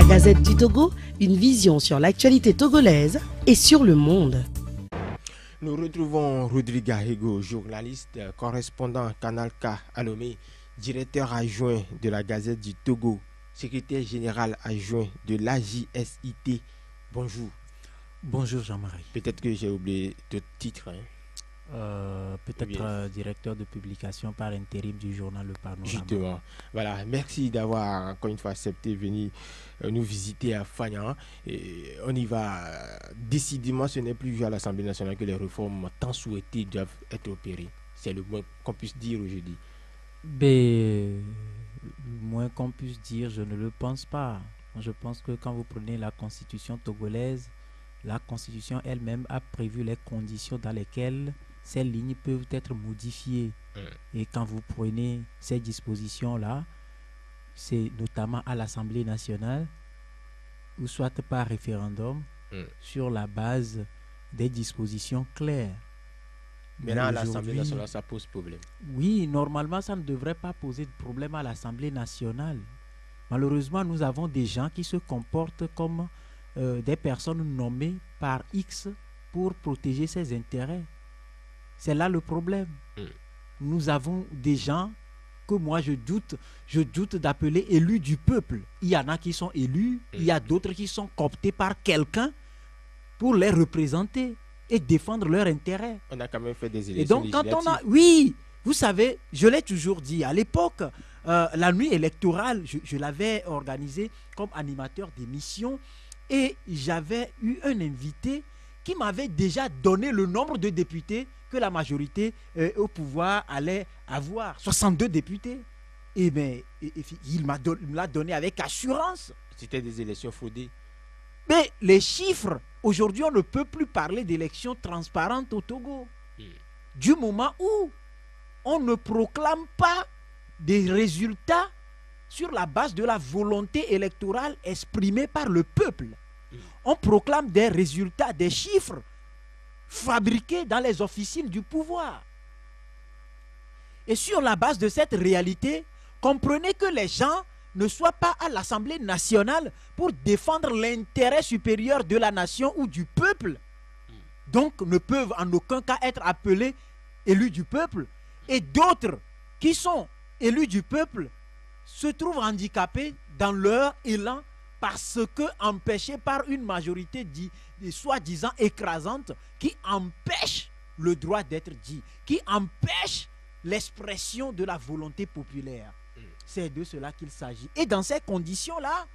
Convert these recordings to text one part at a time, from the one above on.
La Gazette du Togo, une vision sur l'actualité togolaise et sur le monde. Nous retrouvons Rodrigue Ahego, journaliste, correspondant Canal K à Lomé, directeur adjoint de la Gazette du Togo, secrétaire général adjoint de l'AJSIT. Bonjour. Bonjour Jean-Marie. Peut-être que j'ai oublié votre titre. Peut-être directeur de publication par intérim du journal Le Panorama. Justement. Voilà, merci d'avoir encore une fois accepté de venir nous visiter à Fagnan. Et on y va. Décidément, ce n'est plus à l'Assemblée nationale que les réformes tant souhaitées doivent être opérées. C'est le moins qu'on puisse dire aujourd'hui. Le moins qu'on puisse dire, je ne le pense pas. Je pense que quand vous prenez la constitution togolaise, la constitution elle-même a prévu les conditions dans lesquelles ces lignes peuvent être modifiées. Et quand vous prenez ces dispositions-là, c'est notamment à l'Assemblée nationale, ou soit par référendum, sur la base des dispositions claires. Maintenant, à l'Assemblée nationale, ça pose problème. Oui, normalement, ça ne devrait pas poser de problème à l'Assemblée nationale. Malheureusement, nous avons des gens qui se comportent comme des personnes nommées par X pour protéger ses intérêts. C'est là le problème. Nous avons des gens que moi je doute d'appeler élus du peuple. Il y en a qui sont élus, il y a d'autres qui sont cooptés par quelqu'un pour les représenter et défendre leurs intérêts. On a quand même fait des élections législatives. Quand on a... Oui, vous savez, je l'ai toujours dit, à l'époque, la nuit électorale, je l'avais organisée comme animateur d'émission et j'avais eu un invité qui m'avait déjà donné le nombre de députés que la majorité au pouvoir allait avoir. 62 députés. Et bien, il me l'a donné avec assurance. C'était des élections fraudées. Mais les chiffres, aujourd'hui, on ne peut plus parler d'élections transparentes au Togo. Du moment où on ne proclame pas des résultats sur la base de la volonté électorale exprimée par le peuple. On proclame des résultats, des chiffres fabriqués dans les officines du pouvoir. Et sur la base de cette réalité, comprenez que les gens ne soient pas à l'Assemblée nationale pour défendre l'intérêt supérieur de la nation ou du peuple. Donc ne peuvent en aucun cas être appelés élus du peuple. Et d'autres qui sont élus du peuple se trouvent handicapés dans leur élan parce que empêchés par une majorité soi-disant écrasante qui empêche le droit d'être dit, qui empêche l'expression de la volonté populaire. C'est de cela qu'il s'agit. Et dans ces conditions-là,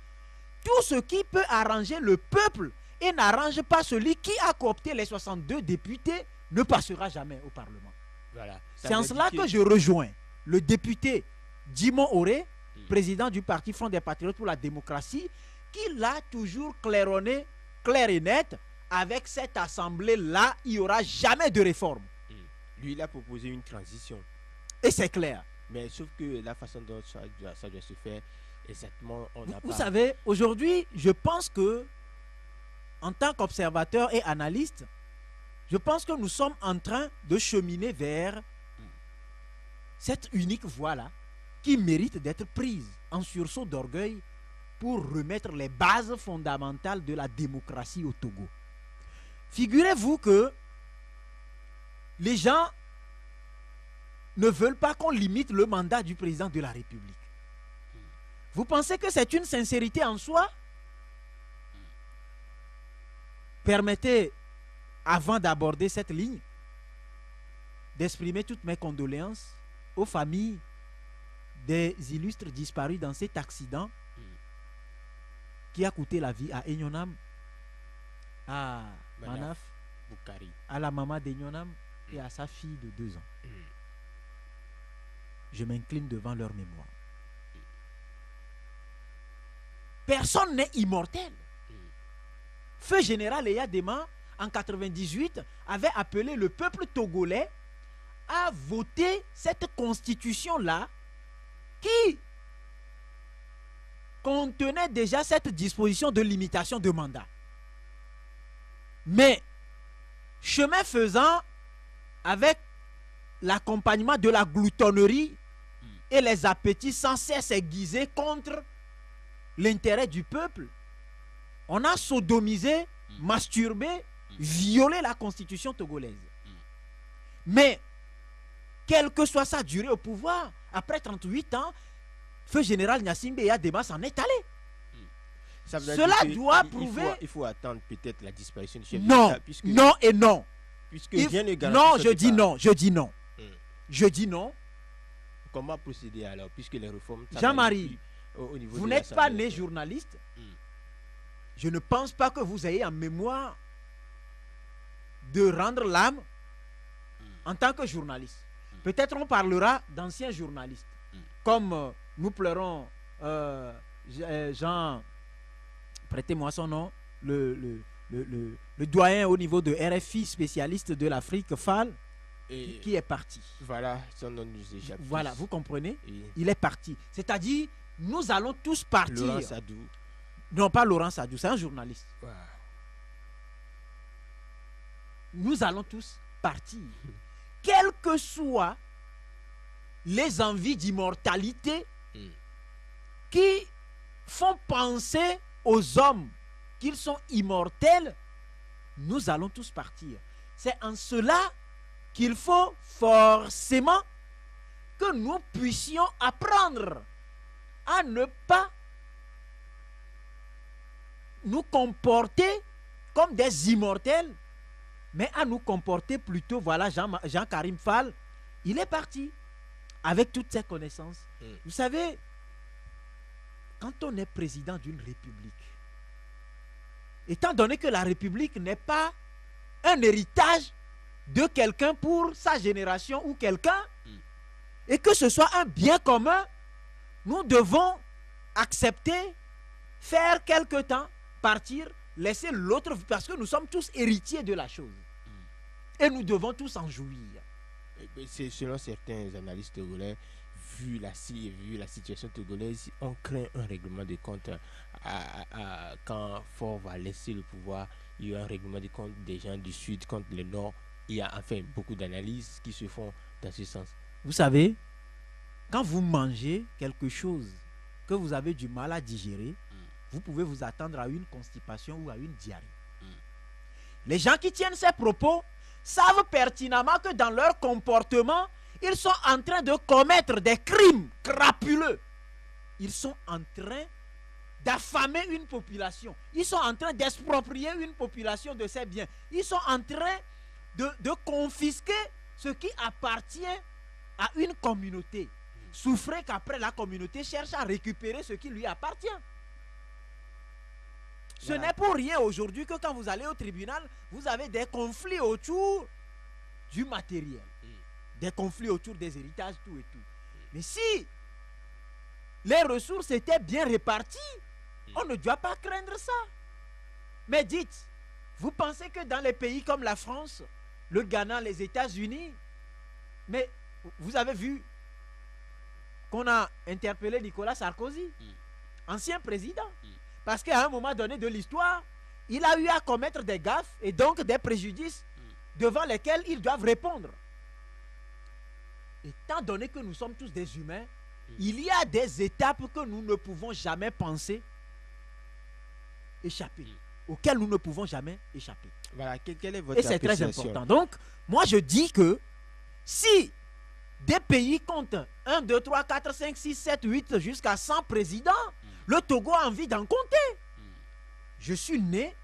tout ce qui peut arranger le peuple et n'arrange pas celui qui a coopté les 62 députés ne passera jamais au Parlement. Voilà. C'est en cela que je rejoins le député Dimon Oré, président du Parti Front des Patriotes pour la démocratie, qui l'a toujours claironné, clair et net, avec cette assemblée-là, il n'y aura jamais de réforme. Lui, il a proposé une transition. Et c'est clair. Mais sauf que la façon dont ça doit se faire, exactement, on n'a pas... Vous savez, aujourd'hui, je pense que, en tant qu'observateur et analyste, je pense que nous sommes en train de cheminer vers cette unique voie-là qui mérite d'être prise en sursaut d'orgueil pour remettre les bases fondamentales de la démocratie au Togo. Figurez-vous que les gens ne veulent pas qu'on limite le mandat du président de la République. Vous pensez que c'est une sincérité en soi? Permettez, avant d'aborder cette ligne, d'exprimer toutes mes condoléances aux familles des illustres disparus dans cet accident qui a coûté la vie à Enyonam, à Manaf, Boukari, à la maman d'Enyonam et à sa fille de 2 ans. Je m'incline devant leur mémoire. Personne n'est immortel. Feu général Eya Dema, en 1998, avait appelé le peuple togolais à voter cette constitution-là qui contenait déjà cette disposition de limitation de mandat. Mais, chemin faisant, avec l'accompagnement de la gloutonnerie et les appétits sans cesse aiguisés contre l'intérêt du peuple, On a sodomisé, masturbé, violé la constitution togolaise. Mais, quelle que soit sa durée au pouvoir, après 38 ans, feu général Gnassingbé Eyadema s'en est allé. Cela doit prouver... Il faut attendre peut-être la disparition du chef non, d'État. Puisque, non et non. Puisque rien ne garantit non, son je dis départ. non, je dis non. Je dis non. Comment procéder alors, puisque les réformes... Jean-Marie, vous n'êtes pas né nationale. journaliste. Je ne pense pas que vous ayez en mémoire de rendre l'âme en tant que journaliste. Peut-être on parlera d'anciens journalistes. Comme nous pleurons Jean, prêtez-moi son nom, le doyen au niveau de RFI, spécialiste de l'Afrique, Fall, Et qui est parti. voilà, son nom nous échappe. Voilà, vous comprenez? Et Il est parti. C'est-à-dire, nous allons tous partir. Laurent Sadou. Non, pas Laurent Sadou, c'est un journaliste. Voilà. Nous allons tous partir. Quelles que soient les envies d'immortalité qui font penser aux hommes qu'ils sont immortels, nous allons tous partir. C'est en cela qu'il faut forcément que nous puissions apprendre à ne pas nous comporter comme des immortels, mais à nous comporter plutôt, voilà, Jean-Karim Fall, il est parti avec toutes ses connaissances. Vous savez, quand on est président d'une république, étant donné que la république n'est pas un héritage de quelqu'un pour sa génération ou quelqu'un, et que ce soit un bien commun, nous devons accepter, faire quelque temps, partir, laisser l'autre, parce que nous sommes tous héritiers de la chose. Et nous devons tous en jouir. Selon certains analystes togolais, vu la situation togolaise, on craint un règlement de compte quand Faure va laisser le pouvoir. Il y a un règlement de compte des gens du sud contre le nord. Il y a enfin beaucoup d'analyses qui se font dans ce sens. Vous savez, quand vous mangez quelque chose que vous avez du mal à digérer, vous pouvez vous attendre à une constipation ou à une diarrhée. Les gens qui tiennent ces propos savent pertinemment que dans leur comportement, ils sont en train de commettre des crimes crapuleux. Ils sont en train d'affamer une population. Ils sont en train d'exproprier une population de ses biens. Ils sont en train de confisquer ce qui appartient à une communauté. Souffrez qu'après la communauté cherche à récupérer ce qui lui appartient. Ce n'est pour rien aujourd'hui que quand vous allez au tribunal, vous avez des conflits autour du matériel. Des conflits autour des héritages, tout et tout. Mais si les ressources étaient bien réparties, on ne doit pas craindre ça. Mais dites, vous pensez que dans les pays comme la France, le Ghana, les États-Unis, mais vous avez vu qu'on a interpellé Nicolas Sarkozy, ancien président, parce qu'à un moment donné de l'histoire, il a eu à commettre des gaffes et donc des préjudices devant lesquels ils doivent répondre. Étant donné que nous sommes tous des humains, il y a des étapes que nous ne pouvons jamais penser échapper, auxquelles nous ne pouvons jamais échapper. Voilà, quelle est votre Et c'est très appréciation? important. Donc, moi je dis que si des pays comptent 1, 2, 3, 4, 5, 6, 7, 8 jusqu'à 100 présidents, le Togo a envie d'en compter. Je suis né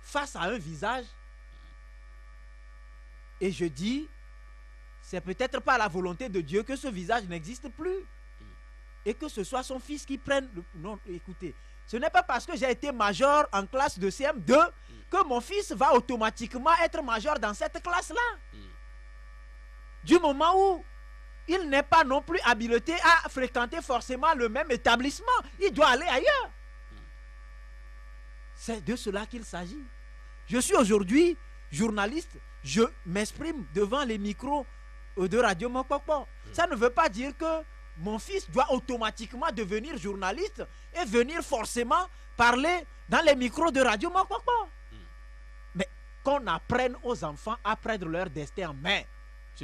face à un visage et je dis, c'est peut-être pas la volonté de Dieu que ce visage n'existe plus et que ce soit son fils qui prenne le... Non, écoutez, ce n'est pas parce que j'ai été major en classe de CM2 que mon fils va automatiquement être major dans cette classe-là. Du moment où il n'est pas non plus habilité à fréquenter forcément le même établissement, il doit aller ailleurs. C'est de cela qu'il s'agit. Je suis aujourd'hui journaliste, je m'exprime devant les micros de Radio Mokpokpo. Ça ne veut pas dire que mon fils doit automatiquement devenir journaliste et venir forcément parler dans les micros de Radio Mokpokpo. Mais qu'on apprenne aux enfants à prendre leur destin en main.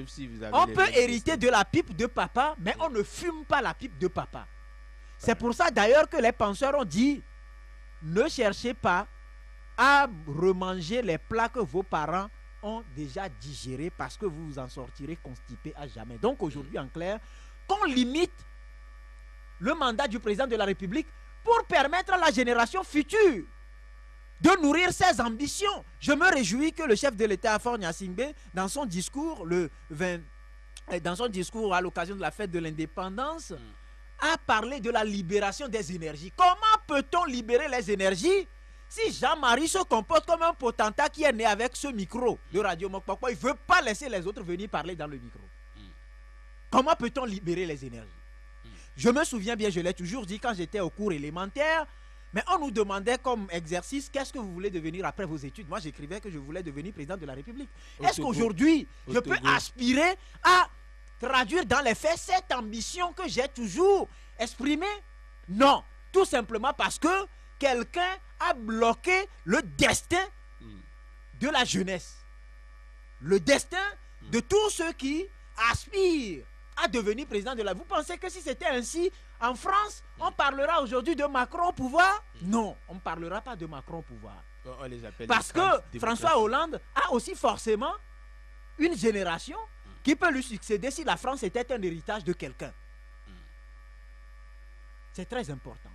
Si vous avez On peut hériter de la pipe de papa, mais on ne fume pas la pipe de papa. C'est pour ça d'ailleurs que les penseurs ont dit ne cherchez pas à remanger les plats que vos parents ont déjà digérés parce que vous vous en sortirez constipé à jamais. Donc aujourd'hui, en clair, qu'on limite le mandat du président de la République pour permettre à la génération future de nourrir ses ambitions. Je me réjouis que le chef de l'État, Faure Gnassingbé, dans son discours à l'occasion de la fête de l'indépendance, a parlé de la libération des énergies. Comment peut-on libérer les énergies si Jean-Marie se comporte comme un potentat qui est né avec ce micro de Radio Mokpokpo? Il ne veut pas laisser les autres venir parler dans le micro. Comment peut-on libérer les énergies? Je me souviens bien, je l'ai toujours dit quand j'étais au cours élémentaire, mais on nous demandait comme exercice, qu'est-ce que vous voulez devenir après vos études? Moi, j'écrivais que je voulais devenir président de la République. Est-ce qu'aujourd'hui, je peux aspirer à traduire dans les faits cette ambition que j'ai toujours exprimée? Non, tout simplement parce que quelqu'un a bloqué le destin de la jeunesse. Le destin de tous ceux qui aspirent à devenir président de la... Vous pensez que si c'était ainsi en France, on parlera aujourd'hui de Macron au pouvoir? Non, on ne parlera pas de Macron au pouvoir. On les appelle parce que François Hollande a aussi forcément une génération qui peut lui succéder si la France était un héritage de quelqu'un. C'est très important.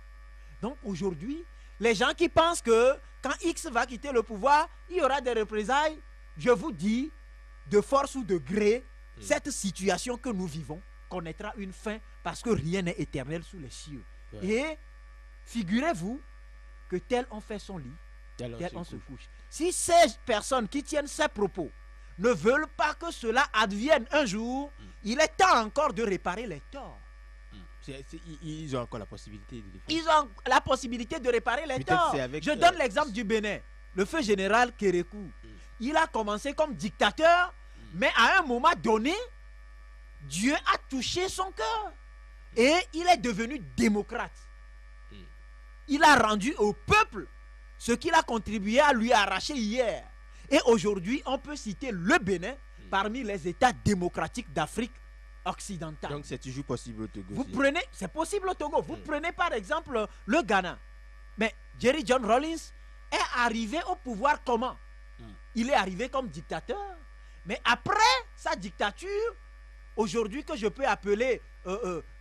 Donc aujourd'hui, les gens qui pensent que quand X va quitter le pouvoir, il y aura des représailles, je vous dis, de force ou de gré, cette situation que nous vivons connaîtra une fin parce que rien n'est éternel sous les cieux. Ouais. Et figurez-vous que tel on fait son lit, tel on se couche. Si ces personnes qui tiennent ces propos ne veulent pas que cela advienne un jour, il est temps encore de réparer les torts. Ils ont encore la possibilité de défendre. Ils ont la possibilité de réparer les torts. Je donne l'exemple du Bénin. Le feu général Kérékou, il a commencé comme dictateur, mais à un moment donné, Dieu a touché son cœur et il est devenu démocrate. Il a rendu au peuple ce qu'il a contribué à lui arracher hier. Et aujourd'hui, on peut citer le Bénin parmi les États démocratiques d'Afrique occidentale. Donc c'est toujours possible au Togo. Vous prenez, c'est possible au Togo. Vous prenez par exemple le Ghana. Mais Jerry John Rawlings est arrivé au pouvoir comment? Il est arrivé comme dictateur. Mais après sa dictature, aujourd'hui que je peux appeler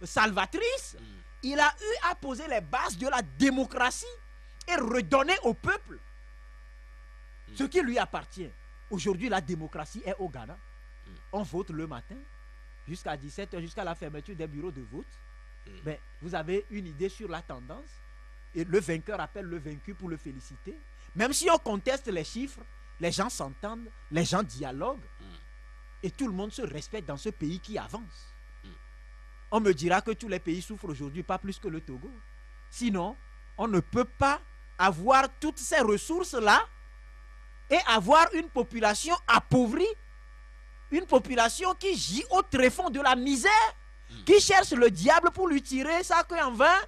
salvatrice, il a eu à poser les bases de la démocratie et redonner au peuple ce qui lui appartient. Aujourd'hui, la démocratie est au Ghana. On vote le matin jusqu'à 17h, jusqu'à la fermeture des bureaux de vote. Ben, vous avez une idée sur la tendance et le vainqueur appelle le vaincu pour le féliciter. Même si on conteste les chiffres, les gens s'entendent, les gens dialoguent et tout le monde se respecte dans ce pays qui avance. On me dira que tous les pays souffrent aujourd'hui, pas plus que le Togo. Sinon, on ne peut pas avoir toutes ces ressources-là et avoir une population appauvrie, une population qui gît au tréfonds de la misère, qui cherche le diable pour lui tirer sa queue en vain,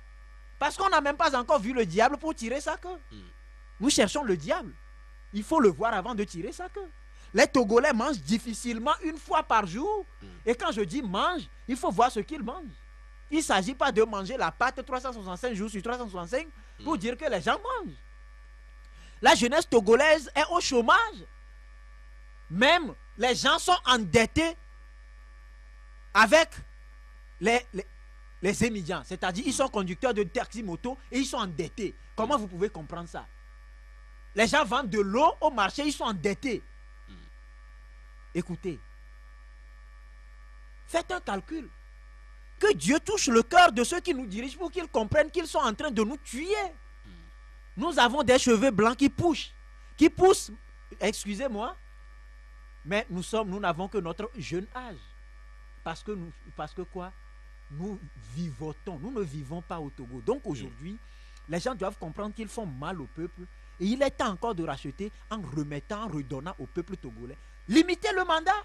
parce qu'on n'a même pas encore vu le diable pour tirer sa queue. Nous cherchons le diable. Il faut le voir avant de tirer sa queue. Les Togolais mangent difficilement une fois par jour. Et quand je dis mange, il faut voir ce qu'ils mangent. Il ne s'agit pas de manger la pâte 365 jours sur 365 pour dire que les gens mangent. La jeunesse togolaise est au chômage. Même les gens sont endettés avec les émigrants. C'est-à-dire ils sont conducteurs de taxi-moto et ils sont endettés. Comment vous pouvez comprendre ça? Les gens vendent de l'eau au marché, ils sont endettés. Écoutez, faites un calcul. Que Dieu touche le cœur de ceux qui nous dirigent pour qu'ils comprennent qu'ils sont en train de nous tuer. Nous avons des cheveux blancs qui poussent, excusez-moi, mais nous n'avons que notre jeune âge. Parce que quoi? Nous vivotons, nous ne vivons pas au Togo. Donc aujourd'hui, les gens doivent comprendre qu'ils font mal au peuple. Et il est temps encore de racheter en remettant, en redonnant au peuple togolais. Limitez le mandat.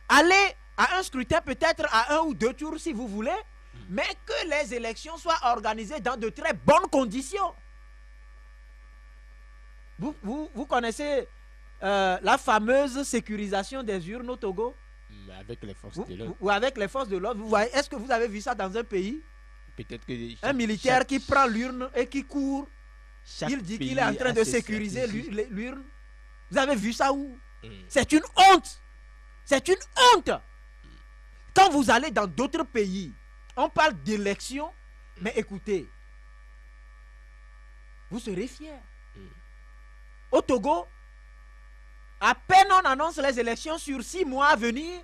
Allez à un scrutin peut-être à 1 ou 2 tours si vous voulez, mais que les élections soient organisées dans de très bonnes conditions. Vous connaissez la fameuse sécurisation des urnes au Togo? Avec les forces de l'ordre. Ou avec les forces de l'ordre. Est-ce que vous avez vu ça dans un pays? Peut-être que un militaire qui prend l'urne et qui court Il dit qu'il pays est en train a de ses sécuriser stratégies. l'urne. Vous avez vu ça où? Mm. C'est une honte. C'est une honte. Quand vous allez dans d'autres pays, on parle d'élections, mais écoutez, vous serez fiers. Au Togo, à peine on annonce les élections sur 6 mois à venir,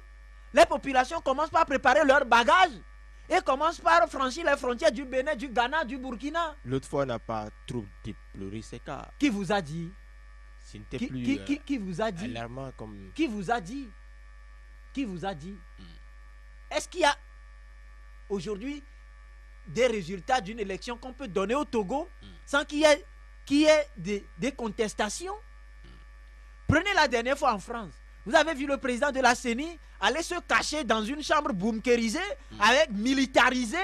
les populations commencent par préparer leurs bagages et commencent par franchir les frontières du Bénin, du Ghana, du Burkina. L'autre fois, on n'a pas trop déploré ces cas. Qui vous a dit? Ce n'était Qui, plus qui vous a dit? alarmant comme... Qui vous a dit? Qui vous a dit? Est-ce qu'il y a aujourd'hui des résultats d'une élection qu'on peut donner au Togo sans qu'il y ait des contestations? Prenez la dernière fois en France. Vous avez vu le président de la CENI aller se cacher dans une chambre bunkérisée, avec militarisée,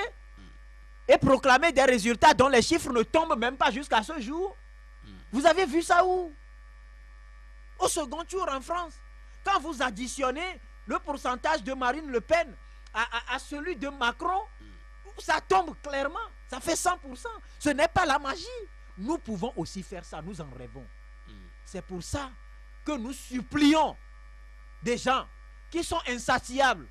et proclamer des résultats dont les chiffres ne tombent même pas jusqu'à ce jour. Vous avez vu ça où? Au second tour en France. Quand vous additionnez le pourcentage de Marine Le Pen à celui de Macron, ça tombe clairement. Ça fait 100%. Ce n'est pas la magie. Nous pouvons aussi faire ça. Nous en rêvons. C'est pour ça que nous supplions des gens qui sont insatiables,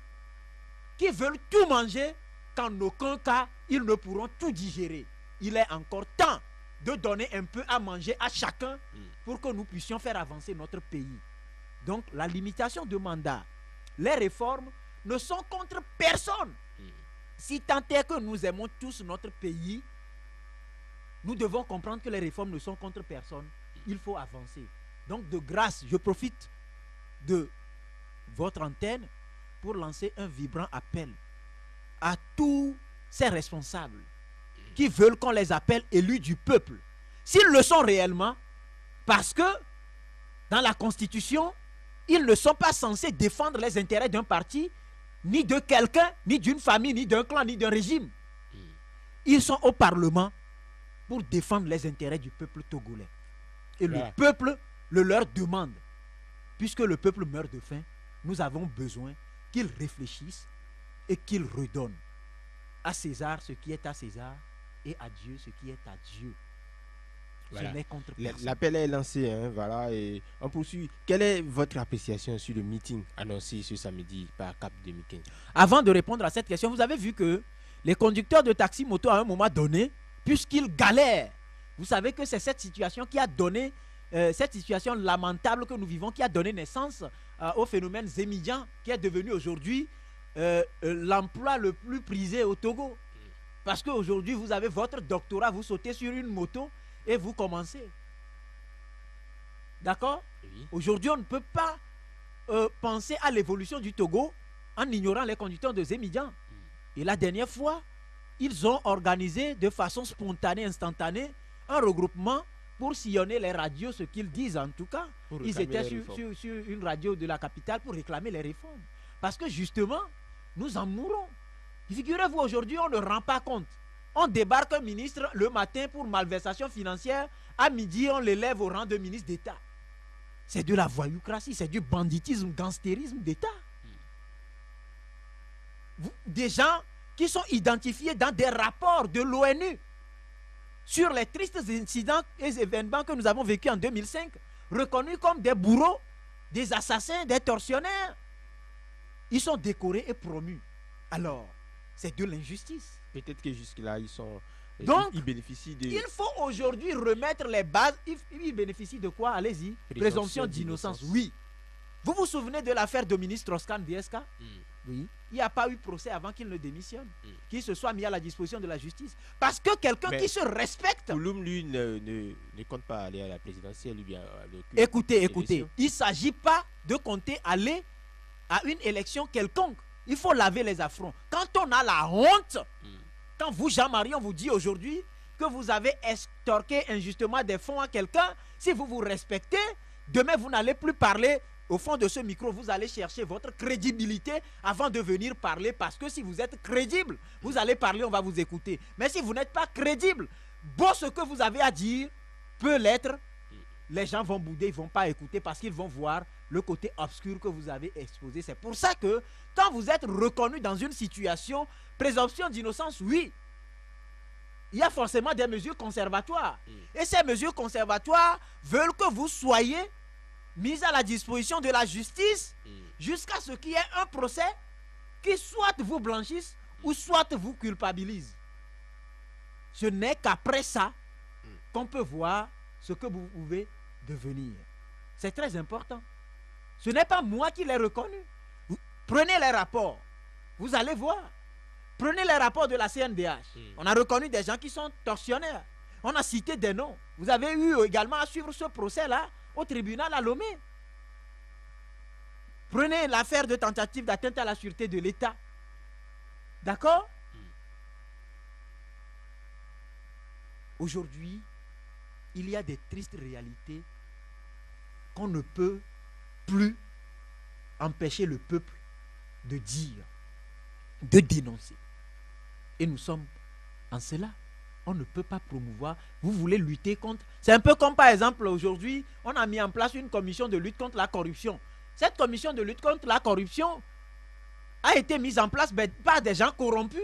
qui veulent tout manger, qu'en aucun cas, ils ne pourront tout digérer. Il est encore temps de donner un peu à manger à chacun pour que nous puissions faire avancer notre pays. Donc, la limitation de mandat, les réformes ne sont contre personne. Si tant est que nous aimons tous notre pays, nous devons comprendre que les réformes ne sont contre personne. Il faut avancer. Donc, de grâce, je profite de votre antenne pour lancer un vibrant appel à tous ces responsables qui veulent qu'on les appelle élus du peuple. S'ils le sont réellement, parce que dans la Constitution, ils ne sont pas censés défendre les intérêts d'un parti, ni de quelqu'un, ni d'une famille, ni d'un clan, ni d'un régime. Ils sont au Parlement pour défendre les intérêts du peuple togolais. Et le peuple le leur demande. Puisque le peuple meurt de faim, nous avons besoin qu'ils réfléchissent et qu'ils redonnent à César ce qui est à César et à Dieu ce qui est à Dieu. Voilà. Ce n'est contre personne. L'appel est lancé, hein, voilà, et on poursuit. Quelle est votre appréciation sur le meeting annoncé ce samedi par Cap 2015? Avant de répondre à cette question, vous avez vu que les conducteurs de taxi moto à un moment donné, puisqu'ils galèrent, vous savez que c'est cette situation qui a donné, cette situation lamentable que nous vivons, qui a donné naissance au phénomène Zémidjan, qui est devenu aujourd'hui l'emploi le plus prisé au Togo. Parce qu'aujourd'hui, vous avez votre doctorat, vous sautez sur une moto et vous commencez. D'accord? Oui. Aujourd'hui, on ne peut pas penser à l'évolution du Togo en ignorant les conducteurs de Zémidjan. Et la dernière fois, ils ont organisé de façon spontanée, instantanée, un regroupement pour sillonner les radios, ce qu'ils disent en tout cas. Ils étaient sur une radio de la capitale pour réclamer les réformes. Parce que justement, nous en mourons. Figurez-vous, aujourd'hui, on ne rend pas compte. On débarque un ministre le matin pour malversation financière. À midi, on l'élève au rang de ministre d'État. C'est de la voyoucratie, c'est du banditisme, gangstérisme d'État. Des gens qui sont identifiés dans des rapports de l'ONU sur les tristes incidents et événements que nous avons vécus en 2005, reconnus comme des bourreaux, des assassins, des tortionnaires. Ils sont décorés et promus. Alors, c'est de l'injustice. Peut-être que jusque-là, Donc, ils bénéficient de... Il faut aujourd'hui remettre les bases. Ils bénéficient de quoi? Allez-y. Présomption d'innocence. Oui. Vous vous souvenez de l'affaire Dominique Strauss-Kahn DSK? Oui. Il n'y a pas eu procès avant qu'il ne démissionne, qu'il se soit mis à la disposition de la justice. Parce que quelqu'un qui se respecte... Pouloum, lui, ne compte pas aller à la présidentielle. Lui, écoutez. Il ne s'agit pas de compter aller à une élection quelconque. Il faut laver les affronts. Quand on a la honte, quand vous, Jean-Marie, on vous dit aujourd'hui que vous avez extorqué injustement des fonds à quelqu'un, si vous vous respectez, demain vous n'allez plus parler au fond de ce micro, vous allez chercher votre crédibilité avant de venir parler, parce que si vous êtes crédible, vous allez parler, on va vous écouter. Mais si vous n'êtes pas crédible, beau ce que vous avez à dire peut l'être, les gens vont bouder, ils ne vont pas écouter parce qu'ils vont voir le côté obscur que vous avez exposé. C'est pour ça que quand vous êtes reconnu dans une situation, présomption d'innocence, oui. il y a forcément des mesures conservatoires. Et ces mesures conservatoires veulent que vous soyez mis à la disposition de la justice jusqu'à ce qu'il y ait un procès qui soit vous blanchisse ou soit vous culpabilise. Ce n'est qu'après ça qu'on peut voir ce que vous pouvez devenir. C'est très important. Ce n'est pas moi qui l'ai reconnu. Prenez les rapports. Vous allez voir. Prenez les rapports de la CNDH. On a reconnu des gens qui sont tortionnaires. On a cité des noms. Vous avez eu également à suivre ce procès-là au tribunal à Lomé. Prenez l'affaire de tentative d'atteinte à la sûreté de l'État. D'accord? Aujourd'hui, il y a des tristes réalités qu'on ne peut plus empêcher le peuple de dire, de dénoncer. Et nous sommes en cela. On ne peut pas promouvoir. Vous voulez lutter contre. C'est un peu comme par exemple aujourd'hui, on a mis en place une commission de lutte contre la corruption. Cette commission de lutte contre la corruption a été mise en place par des gens corrompus.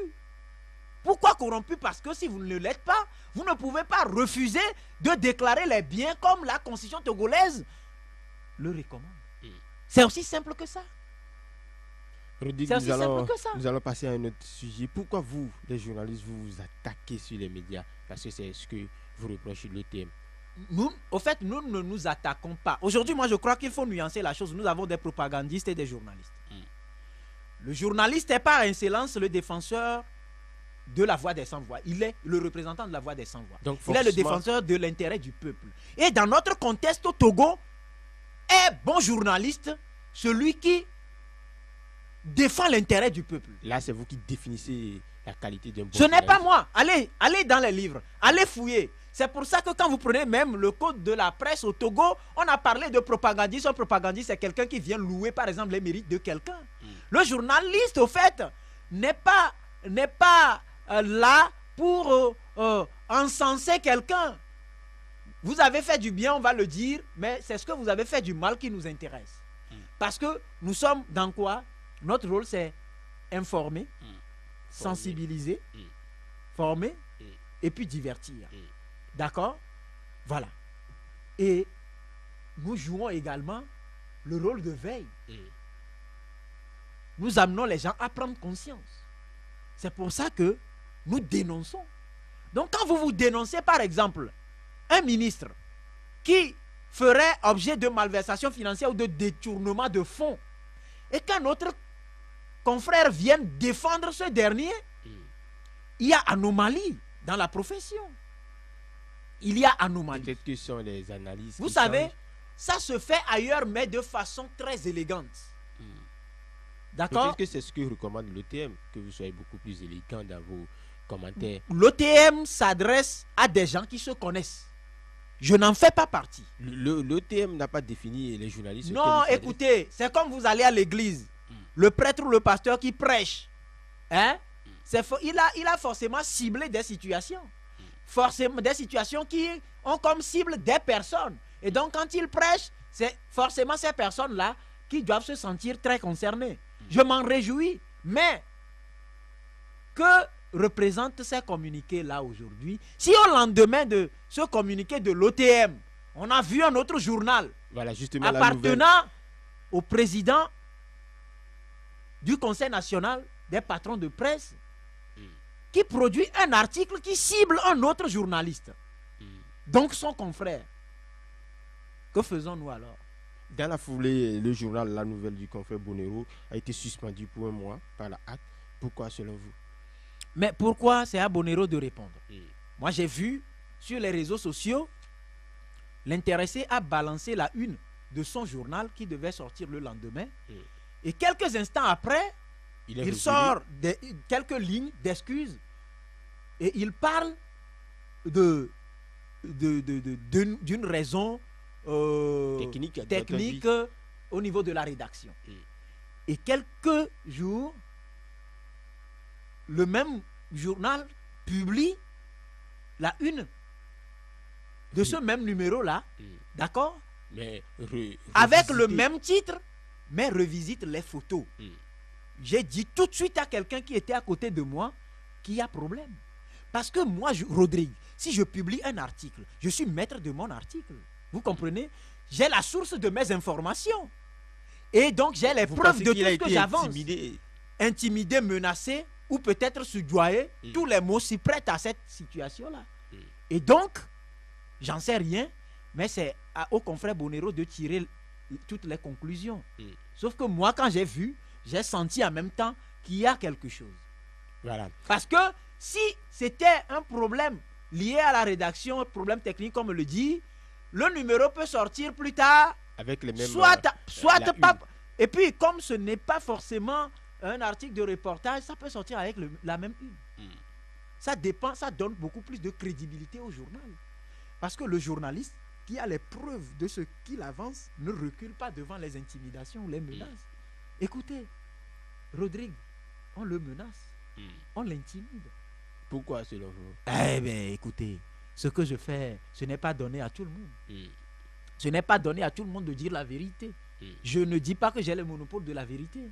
Pourquoi corrompus? Parce que si vous ne l'êtes pas, vous ne pouvez pas refuser de déclarer les biens comme la constitution togolaise le recommande. C'est aussi simple que ça. Rodrigue, C'est aussi simple que ça. nous allons passer à un autre sujet. Pourquoi vous, les journalistes, vous vous attaquez sur les médias? Parce que c'est ce que vous reprochez l'OTM. Nous, au fait, nous ne nous attaquons pas. Aujourd'hui, moi, je crois qu'il faut nuancer la chose. Nous avons des propagandistes et des journalistes. Le journaliste est par excellence le défenseur de la voix des sans-voix. Il est le représentant de la voix des sans-voix. Il est le défenseur de l'intérêt du peuple. Et dans notre contexte au Togo, est bon journaliste celui qui défend l'intérêt du peuple. Là, c'est vous qui définissez la qualité d'un bon Ce n'est journaliste. pas moi. Allez dans les livres. Allez fouiller. C'est pour ça que quand vous prenez même le code de la presse au Togo, on a parlé de propagandiste. Un propagandiste, c'est quelqu'un qui vient louer, par exemple, les mérites de quelqu'un. Le journaliste, au fait, n'est pas là pour encenser quelqu'un. Vous avez fait du bien, on va le dire, mais c'est ce que vous avez fait du mal qui nous intéresse. Parce que nous sommes dans quoi? Notre rôle, c'est informer, sensibiliser, former et puis divertir. D'accord? Voilà. Et nous jouons également le rôle de veille. Nous amenons les gens à prendre conscience. C'est pour ça que nous dénonçons. Donc quand vous dénoncez par exemple un ministre qui ferait objet de malversation financière ou de détournement de fonds et qu'un autre confrère vienne défendre ce dernier, il y a anomalie dans la profession. Il y a anomalie. Peut-être que ce sont les analyses. Vous qui savez, changent. ça se fait ailleurs, mais de façon très élégante. D'accord? Peut-être que c'est ce que recommande l'OTM, que vous soyez beaucoup plus élégant dans vos commentaires. L'OTM s'adresse à des gens qui se connaissent. Je n'en fais pas partie. L'OTM n'a pas défini les journalistes. Non, écoutez, c'est comme vous allez à l'église. Le prêtre ou le pasteur qui prêche, hein? Il a forcément ciblé des situations. Forcément des situations qui ont comme cible des personnes. Et donc quand il prêche, c'est forcément ces personnes-là qui doivent se sentir très concernées. Je m'en réjouis. Mais que représentent ces communiqués-là aujourd'hui? Si au lendemain de ce communiqué de l'OTM, on a vu un autre journal Voilà, justement, appartenant au président du Conseil national des patrons de presse, qui produit un article qui cible un autre journaliste, donc son confrère. Que faisons-nous alors? Dans la foulée, le journal La Nouvelle du confrère Bonero a été suspendu pour un mois par la HAC. Pourquoi selon vous? Mais pourquoi c'est à Bonero de répondre? Moi j'ai vu sur les réseaux sociaux l'intéressé a balancé la une de son journal qui devait sortir le lendemain. Et quelques instants après, il sort quelques lignes d'excuses et il parle d'une raison technique au niveau de la rédaction. Et quelques jours, le même journal publie la une de ce même numéro-là, d'accord? Avec le même titre, mais revisite les photos. J'ai dit tout de suite à quelqu'un qui était à côté de moi qu'il y a problème. Parce que moi, Rodrigue, si je publie un article, je suis maître de mon article. Vous comprenez? J'ai la source de mes informations. Et donc, j'ai les preuves de tout ce que j'avance. Intimidé, menacé, ou peut-être soudoyé. Tous les mots s'y prêtent à cette situation-là. Et donc, j'en sais rien, mais c'est au confrère Bonero de tirer toutes les conclusions. Sauf que moi, quand j'ai vu, j'ai senti en même temps qu'il y a quelque chose. Voilà. Parce que si c'était un problème lié à la rédaction, un problème technique, comme le dit, le numéro peut sortir plus tard. Avec les mêmes. Soit pas. Et puis, comme ce n'est pas forcément un article de reportage, ça peut sortir avec la même une. Ça dépend, ça donne beaucoup plus de crédibilité au journal. Parce que le journaliste qui a les preuves de ce qu'il avance ne recule pas devant les intimidations ou les menaces. Écoutez, Rodrigue, on le menace, on l'intimide. Pourquoi selon vous? Eh bien, écoutez, ce que je fais, ce n'est pas donné à tout le monde. Ce n'est pas donné à tout le monde de dire la vérité. Je ne dis pas que j'ai le monopole de la vérité.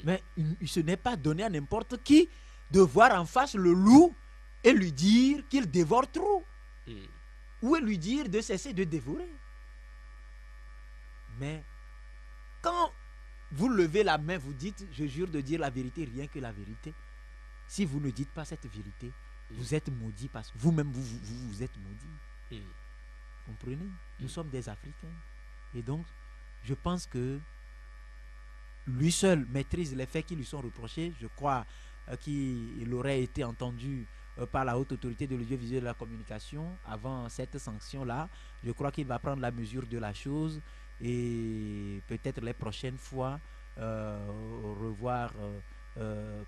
Mais ce n'est pas donné à n'importe qui de voir en face le loup et lui dire qu'il dévore trop. Ou lui dire de cesser de dévorer. Mais quand vous levez la main, vous dites, je jure de dire la vérité, rien que la vérité. Si vous ne dites pas cette vérité, vous êtes maudit parce que vous-même, vous êtes maudit. Comprenez? Nous sommes des Africains. Et donc, je pense que lui seul maîtrise les faits qui lui sont reprochés. Je crois qu'il aurait été entendu par la haute autorité de l'audiovisuel et de la communication avant cette sanction-là. Je crois qu'il va prendre la mesure de la chose et peut-être les prochaines fois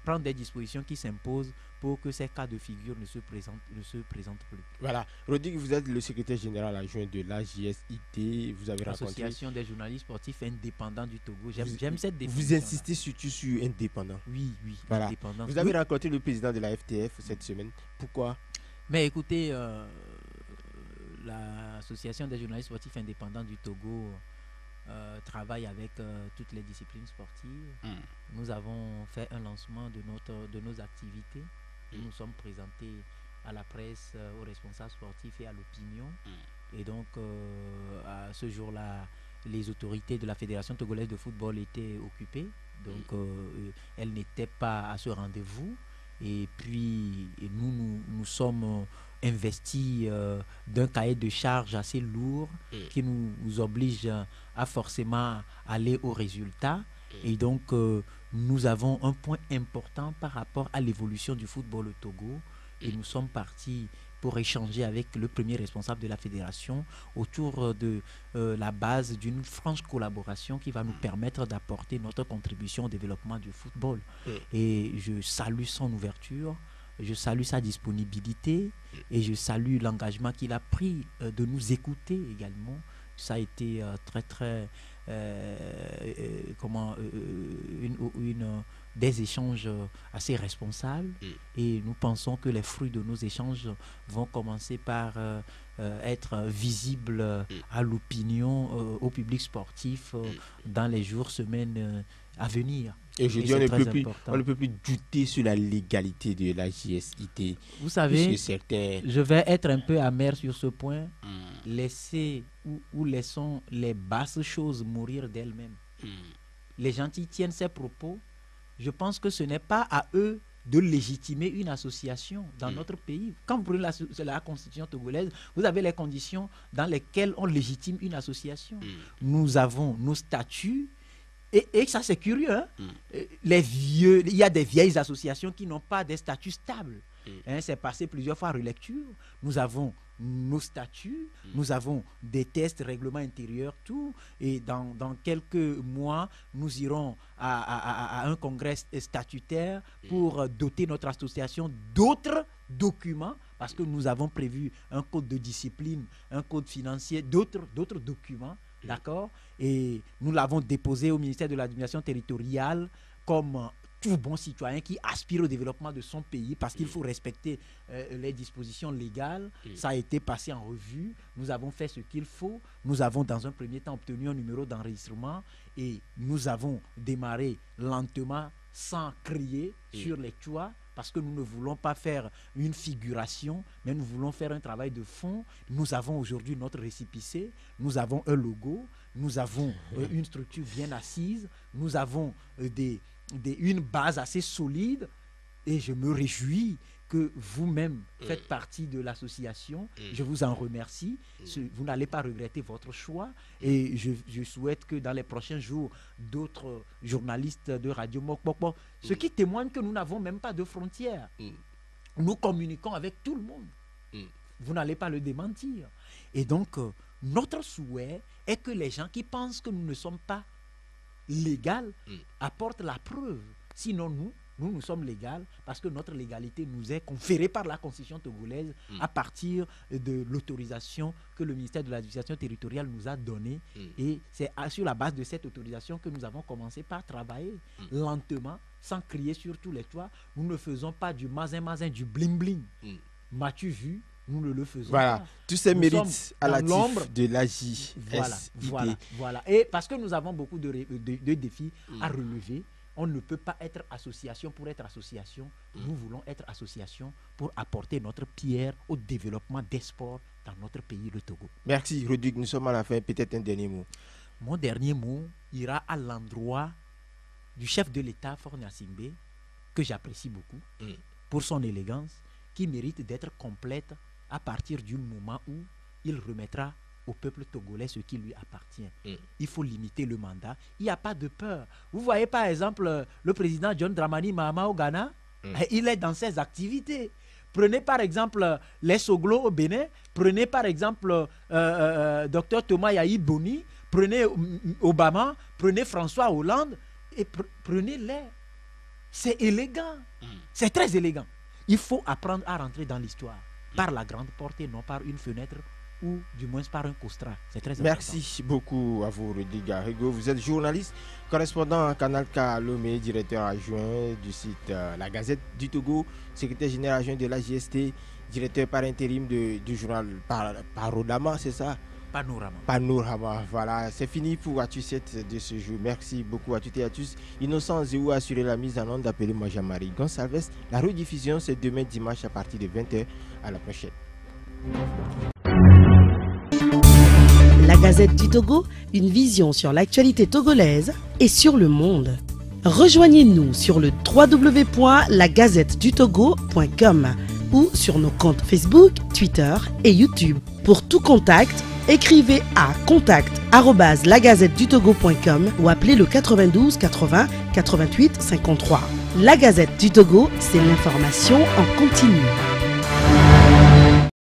prendre des dispositions qui s'imposent pour que ces cas de figure ne se présentent plus. Voilà. Rodrigue, vous êtes le secrétaire général adjoint de l'AJSIT. Vous avez rencontré l'Association des journalistes sportifs indépendants du Togo. J'aime cette définition. Vous insistez surtout sur indépendant. Oui, voilà. Indépendant. Vous avez rencontré le président de la FTF cette semaine. Pourquoi? Mais écoutez, l'Association des journalistes sportifs indépendants du Togo travaille avec toutes les disciplines sportives. Nous avons fait un lancement de nos activités. Nous sommes présentés à la presse, aux responsables sportifs et à l'opinion. Et donc, à ce jour-là, les autorités de la Fédération togolaise de football étaient occupées. Donc, elles n'étaient pas à ce rendez-vous. Et puis, nous sommes investis d'un cahier de charges assez lourd qui nous oblige à forcément aller au résultat. Et donc, nous avons un point important par rapport à l'évolution du football au Togo. Et nous sommes partis pour échanger avec le premier responsable de la fédération autour de la base d'une franche collaboration qui va nous permettre d'apporter notre contribution au développement du football. Et je salue son ouverture, je salue sa disponibilité et je salue l'engagement qu'il a pris de nous écouter également. Ça a été des échanges assez responsables et nous pensons que les fruits de nos échanges vont commencer par être visibles à l'opinion, au public sportif dans les jours, semaines à venir. Et je dis, on ne peut plus douter sur la légalité de la JSIT. Vous savez, je vais être un peu amer sur ce point. Laissez ou laissons les basses choses mourir d'elles-mêmes. Les gens qui tiennent ces propos, je pense que ce n'est pas à eux de légitimer une association dans notre pays. Quand vous prenez la constitution togolaise, vous avez les conditions dans lesquelles on légitime une association. Nous avons nos statuts. Et ça, c'est curieux. Hein? Il y a des vieilles associations qui n'ont pas des statuts stables. C'est passé plusieurs fois à relecture. Nous avons nos statuts, nous avons des tests, règlements intérieurs, tout. Et dans quelques mois, nous irons à un congrès statutaire pour doter notre association d'autres documents, parce que nous avons prévu un code de discipline, un code financier, d'autres documents. D'accord? Et nous l'avons déposé au ministère de l'administration territoriale comme tout bon citoyen qui aspire au développement de son pays, parce qu'il faut respecter les dispositions légales. Ça a été passé en revue. Nous avons fait ce qu'il faut. Nous avons dans un premier temps obtenu un numéro d'enregistrement et nous avons démarré lentement, sans crier sur les toits, parce que nous ne voulons pas faire une figuration, mais nous voulons faire un travail de fond. Nous avons aujourd'hui notre récépissé, nous avons un logo, nous avons une structure bien assise, nous avons une base assez solide, et je me réjouis que vous-même faites partie de l'association. Je vous en remercie. Vous n'allez pas regretter votre choix. Et je souhaite que dans les prochains jours, d'autres journalistes de Radio Mokpokpo, ce qui témoigne que nous n'avons même pas de frontières. Nous communiquons avec tout le monde. Vous n'allez pas le démentir. Et donc, notre souhait est que les gens qui pensent que nous ne sommes pas légaux apportent la preuve. Sinon, nous sommes légaux parce que notre légalité nous est conférée par la Constitution togolaise à partir de l'autorisation que le ministère de l'Administration territoriale nous a donnée. Et c'est sur la base de cette autorisation que nous avons commencé par travailler lentement, sans crier sur tous les toits. Nous ne faisons pas du mazin, du bling-bling. M'as-tu vu? Nous ne le faisons pas. Tous ces mérites à la l'ombre de l'AJSIT. Voilà. Et parce que nous avons beaucoup de défis à relever, on ne peut pas être association pour être association. Nous voulons être association pour apporter notre pierre au développement des sports dans notre pays, le Togo. Merci, Rodrigue. Nous sommes à la fin. Peut-être un dernier mot. Mon dernier mot ira à l'endroit du chef de l'État, Faure Gnassingbé, que j'apprécie beaucoup, pour son élégance, qui mérite d'être complète à partir du moment où il remettra au peuple togolais ce qui lui appartient. Il faut limiter le mandat. Il n'y a pas de peur. Vous voyez par exemple le président John Dramani Mahama au Ghana, il est dans ses activités. Prenez par exemple les Soglo au Bénin, prenez par exemple Dr Thomas Yahi Boni, prenez Obama, prenez François Hollande, et prenez-les. C'est élégant. C'est très élégant. Il faut apprendre à rentrer dans l'histoire par la grande porte et non par une fenêtre ou du moins par un costrat. C'est très important. Merci beaucoup à vous, Rodrigue Arrigo. Vous êtes journaliste, correspondant à Canal K Lomé, directeur adjoint du site La Gazette du Togo, secrétaire général adjoint de la GST, directeur par intérim du journal Panorama, c'est ça? Panorama, voilà. C'est fini pour Atus de ce jour. Merci beaucoup à toutes et à tous. Innocent Zéou a assuré la mise en onde. Appelez-moi Jean-Marie Gonsalves. La rediffusion, c'est demain dimanche à partir de 20h. À la prochaine. La Gazette du Togo, une vision sur l'actualité togolaise et sur le monde. Rejoignez-nous sur le www.lagazettedutogo.com ou sur nos comptes Facebook, Twitter et YouTube. Pour tout contact, écrivez à contact@lagazettedutogo.com ou appelez le 92 80 88 53. La Gazette du Togo, c'est l'information en continu.